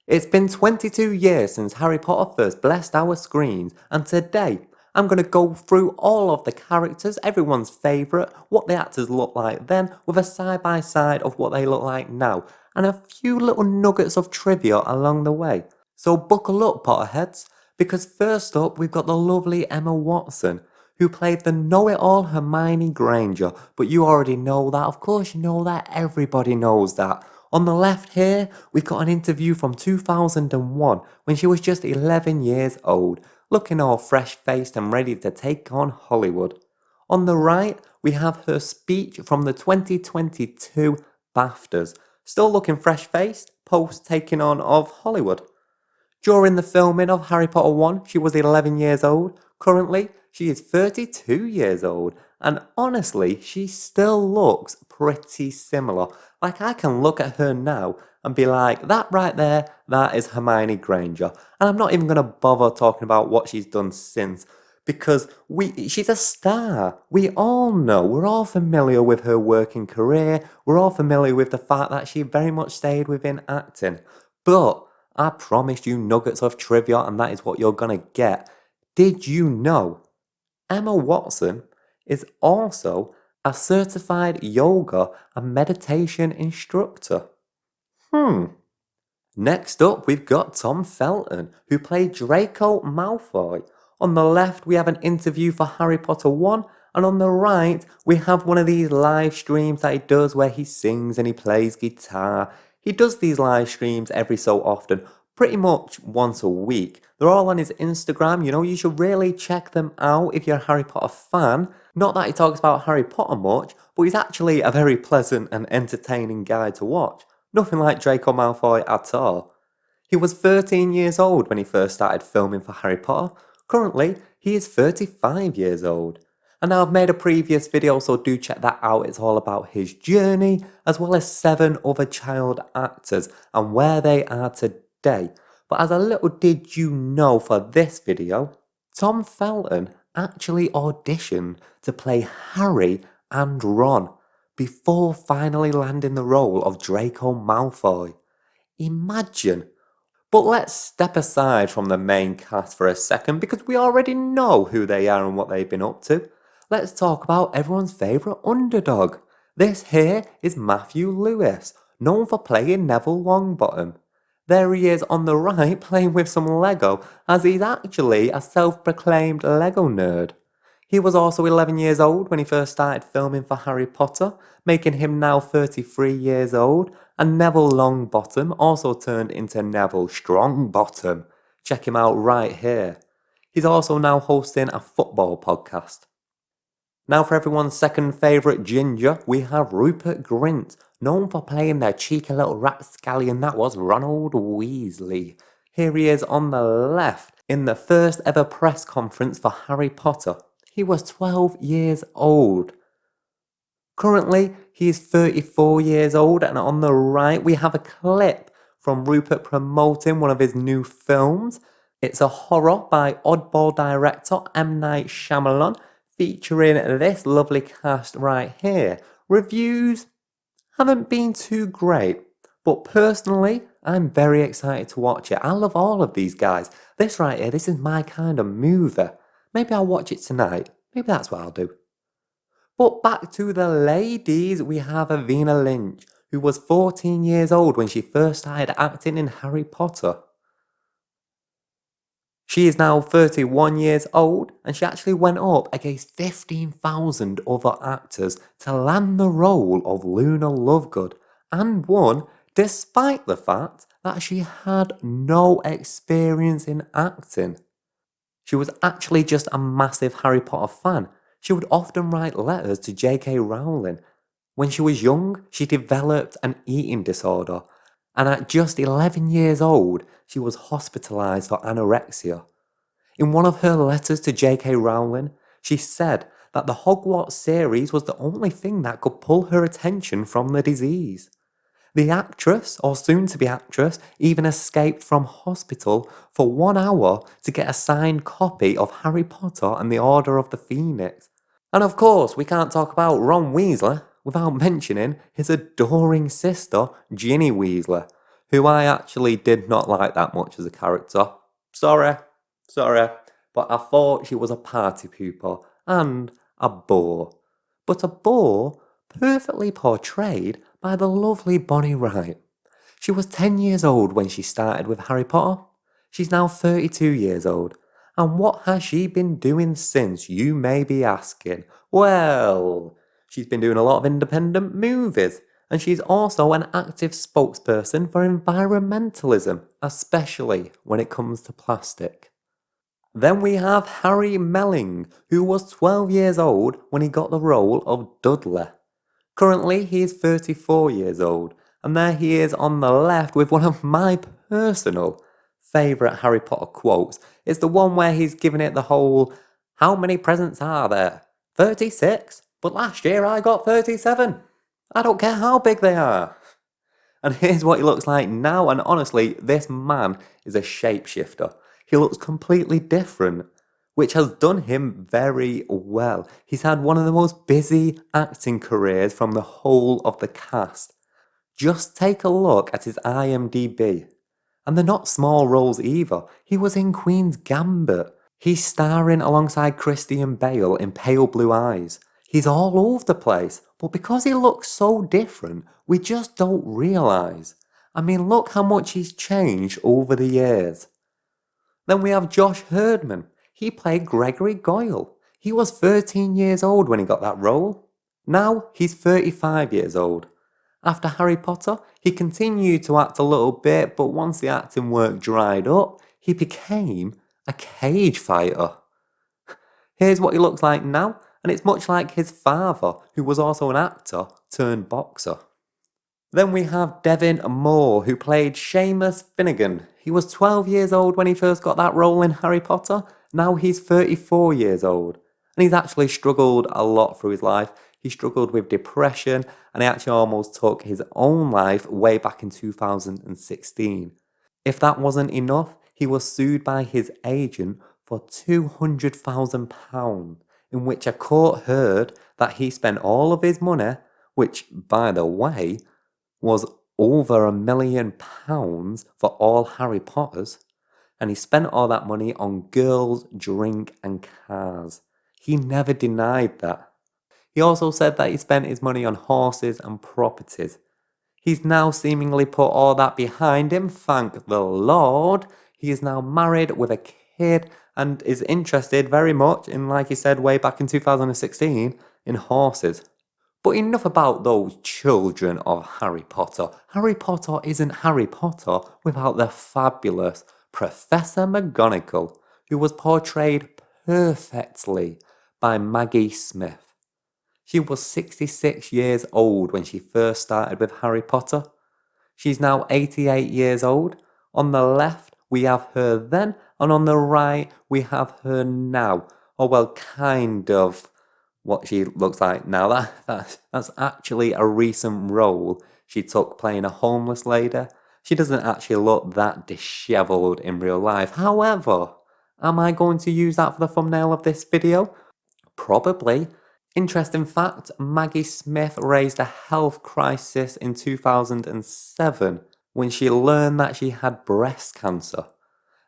It's been 22 years since Harry Potter first blessed our screens, and today I'm going to go through all of the characters, everyone's favourite, what the actors looked like then, with a side by side of what they look like now, and a few little nuggets of trivia along the way. So buckle up, Potterheads, because first up we've got the lovely Emma Watson, who played the know-it-all Hermione Granger, but you already know that, of course you know that, everybody knows that. On the left here, we've got an interview from 2001 when she was just 11 years old, looking all fresh-faced and ready to take on Hollywood. On the right, we have her speech from the 2022 BAFTAs, still looking fresh-faced, post taking on of Hollywood. During the filming of Harry Potter 1, she was 11 years old. Currently, she is 32 years old, and honestly, she still looks pretty similar. Like, I can look at her now and be like, that right there, that is Hermione Granger. And I'm not even going to bother talking about what she's done since, because she's a star. We all know, we're all familiar with her working career, we're all familiar with the fact that she very much stayed within acting. But I promised you nuggets of trivia, and that is what you're going to get. Did you know Emma Watson is also a certified yoga and meditation instructor? Next up, we've got Tom Felton, who played Draco Malfoy. On the left, we have an interview for Harry Potter 1, and on the right, we have one of these live streams that he does where he sings and he plays guitar. He does these live streams every so often, pretty much once a week. They're all on his Instagram, you should really check them out if you're a Harry Potter fan. Not that he talks about Harry Potter much, but he's actually a very pleasant and entertaining guy to watch. Nothing like Draco Malfoy at all. He was 13 years old when he first started filming for Harry Potter. Currently, he is 35 years old. And now I've made a previous video, so do check that out. It's all about his journey, as well as 7 other child actors and where they are today. But as a little did you know for this video, Tom Felton actually auditioned to play Harry and Ron before finally landing the role of Draco Malfoy. Imagine. But let's step aside from the main cast for a second, because we already know who they are and what they've been up to. Let's talk about everyone's favourite underdog. This here is Matthew Lewis, known for playing Neville Longbottom. There he is on the right playing with some Lego, as he's actually a self-proclaimed Lego nerd. He was also 11 years old when he first started filming for Harry Potter, making him now 33 years old, and Neville Longbottom also turned into Neville Strongbottom. Check him out right here. He's also now hosting a football podcast. Now for everyone's second favourite ginger, we have Rupert Grint, known for playing their cheeky little rapscallion that was Ronald Weasley. Here he is on the left in the first ever press conference for Harry Potter. He was 12 years old. Currently, he is 34 years old, and on the right we have a clip from Rupert promoting one of his new films. It's a horror by oddball director M. Night Shyamalan, featuring this lovely cast right here. Reviews haven't been too great, but personally, I'm very excited to watch it. I love all of these guys. This right here, this is my kind of movie. Maybe I'll watch it tonight. Maybe that's what I'll do. But back to the ladies, we have Evanna Lynch, who was 14 years old when she first started acting in Harry Potter. She is now 31 years old, and she actually went up against 15,000 other actors to land the role of Luna Lovegood, and won despite the fact that she had no experience in acting. She was actually just a massive Harry Potter fan. She would often write letters to J.K. Rowling. When she was young, she developed an eating disorder, and at just 11 years old, she was hospitalised for anorexia. In one of her letters to J.K. Rowling, she said that the Hogwarts series was the only thing that could pull her attention from the disease. The actress, or soon-to-be actress, even escaped from hospital for 1 hour to get a signed copy of Harry Potter and the Order of the Phoenix. And of course, we can't talk about Ron Weasley without mentioning his adoring sister, Ginny Weasley, who I actually did not like that much as a character. Sorry, but I thought she was a party pooper and a bore. But a bore perfectly portrayed by the lovely Bonnie Wright. She was 10 years old when she started with Harry Potter. She's now 32 years old. And what has she been doing since, you may be asking? Well, she's been doing a lot of independent movies. And she's also an active spokesperson for environmentalism, especially when it comes to plastic. Then we have Harry Melling, who was 12 years old when he got the role of Dudley. Currently, he is 34 years old, and there he is on the left with one of my personal favourite Harry Potter quotes. It's the one where he's giving it the whole, how many presents are there? 36? But last year I got 37. I don't care how big they are. And here's what he looks like now, and honestly, this man is a shapeshifter. He looks completely different, which has done him very well. He's had one of the most busy acting careers from the whole of the cast. Just take a look at his IMDb. And they're not small roles either. He was in Queen's Gambit. He's starring alongside Christian Bale in Pale Blue Eyes. He's all over the place, but because he looks so different, we just don't realise. I mean, look how much he's changed over the years. Then we have Josh Herdman. He played Gregory Goyle. He was 13 years old when he got that role. Now he's 35 years old. After Harry Potter, he continued to act a little bit, but once the acting work dried up, he became a cage fighter. Here's what he looks like now, and it's much like his father, who was also an actor turned boxer. Then we have Devon Moore, who played Seamus Finnigan. He was 12 years old when he first got that role in Harry Potter. Now he's 34 years old. And he's actually struggled a lot through his life. He struggled with depression, and he actually almost took his own life way back in 2016. If that wasn't enough, he was sued by his agent for £200,000, in which a court heard that he spent all of his money, which, by the way, was over £1 million for all Harry Potters, and he spent all that money on girls, drink and cars. He never denied that. He also said that he spent his money on horses and properties. He's now seemingly put all that behind him, thank the Lord. He is now married with a kid and is interested very much in, like he said way back in 2016, in horses. But enough about those children of Harry Potter. Harry Potter isn't Harry Potter without the fabulous Professor McGonagall, who was portrayed perfectly by Maggie Smith. She was 66 years old when she first started with Harry Potter. She's now 88 years old. On the left, we have her then, and on the right, we have her now. Or well, kind of what she looks like now. That's actually a recent role she took playing a homeless lady. She doesn't actually look that dishevelled in real life. However, am I going to use that for the thumbnail of this video? Probably. Interesting fact, Maggie Smith raised a health crisis in 2007 when she learned that she had breast cancer.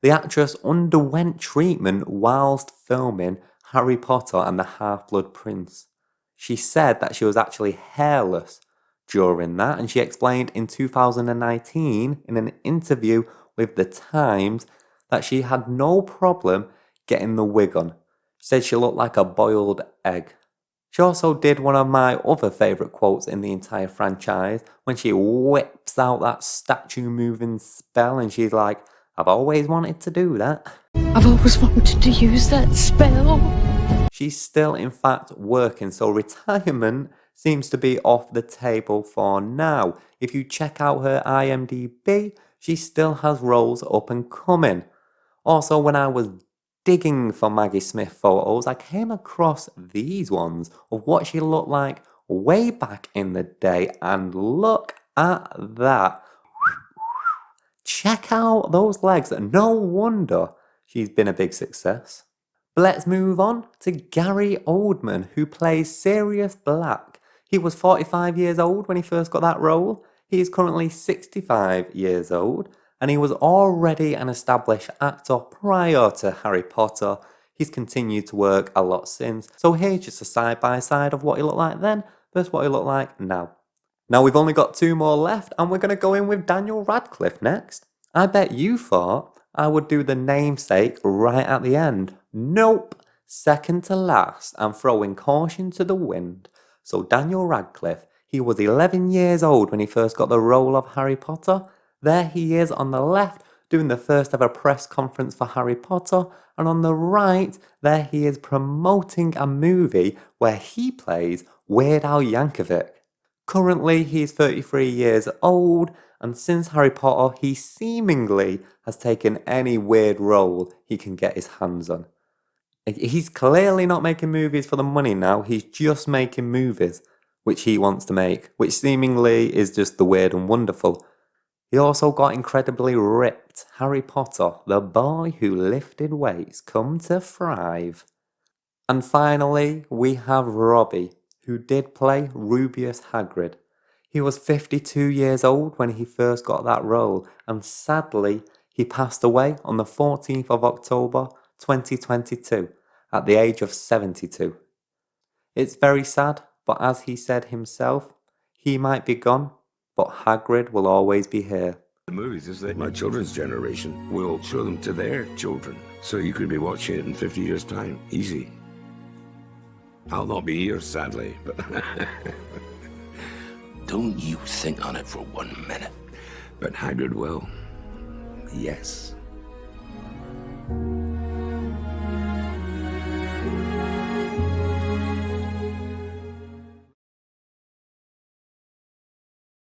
The actress underwent treatment whilst filming Harry Potter and the Half-Blood Prince. She said that she was actually hairless during that, and she explained in 2019 in an interview with The Times that she had no problem getting the wig on. She said she looked like a boiled egg. She also did one of my other favourite quotes in the entire franchise when she whips out that statue moving spell and she's like, I've always wanted to do that. I've always wanted to use that spell. She's still in fact working, so retirement seems to be off the table for now. If you check out her IMDb, she still has roles up and coming. Also, when I was digging for Maggie Smith photos, I came across these ones of what she looked like way back in the day, and look at that. Check out those legs. No wonder she's been a big success. But let's move on to Gary Oldman, who plays Sirius Black. He was 45 years old when he first got that role. He is currently 65 years old, and he was already an established actor prior to Harry Potter. He's continued to work a lot since, so here's just a side-by-side of what he looked like then versus what he looked like now. Now we've only got 2 more left, and we're going to go in with Daniel Radcliffe next. I bet you thought I would do the namesake right at the end. Nope, second to last, and throwing caution to the wind. So Daniel Radcliffe, he was 11 years old when he first got the role of Harry Potter. There he is on the left, doing the first ever press conference for Harry Potter, and on the right, there he is promoting a movie where he plays Weird Al Yankovic. Currently, he's 33 years old, and since Harry Potter, he seemingly has taken any weird role he can get his hands on. He's clearly not making movies for the money now, he's just making movies which he wants to make, which seemingly is just the weird and wonderful. He also got incredibly ripped. Harry Potter, the boy who lifted weights, come to thrive. And finally, we have Robbie, who did play Rubeus Hagrid. He was 52 years old when he first got that role, and sadly, he passed away on the 14th of October 2022, at the age of 72. It's very sad, but as he said himself, he might be gone, but Hagrid will always be here. The movies is that my children's generation will show them to their children, so you could be watching it in 50 years' time, easy. I'll not be here, sadly, but don't you think on it for 1 minute. But Hagrid will. Yes.